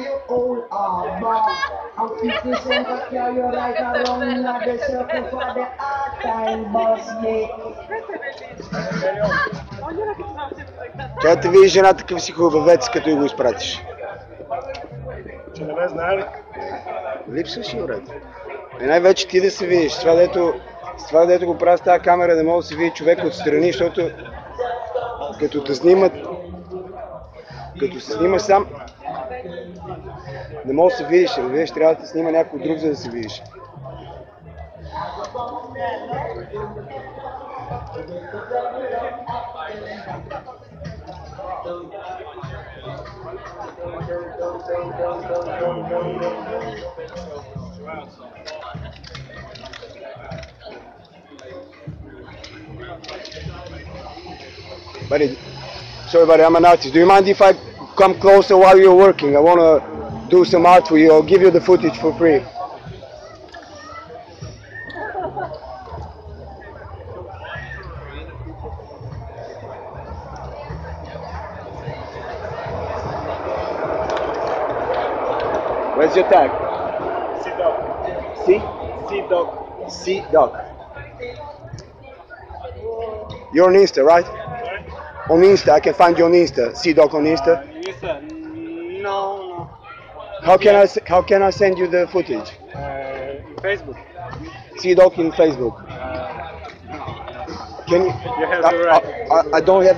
you all are back. Ang fitness yung carry right around the circle for the art time boss, yeah. Тя те види жената какъв си хубавец, като го изпратиш. Че не ме знае ли? Липсваш и брат. И най-вече ти да се видиш. С това дето го правя с тази камера, не мога да се види човек отстрани, защото като те снимат, като се снимаш сам, не мога да се видиш, разбираш, трябва да те снима някой друг, за да се видиш. Buddy, sorry buddy, I'm an artist. Do you mind if I come closer while you're working? I want to do some art for you. I'll give you the footage for free. Where's your tag? Sea-Dog. C? Sea-Dog. C-Dog. You're on Insta, right? On Insta, I can find you on Insta. C-Dog on Insta. No. How can I send you the footage? Facebook. C-Dog in Facebook. Can you? You have the right. I don't have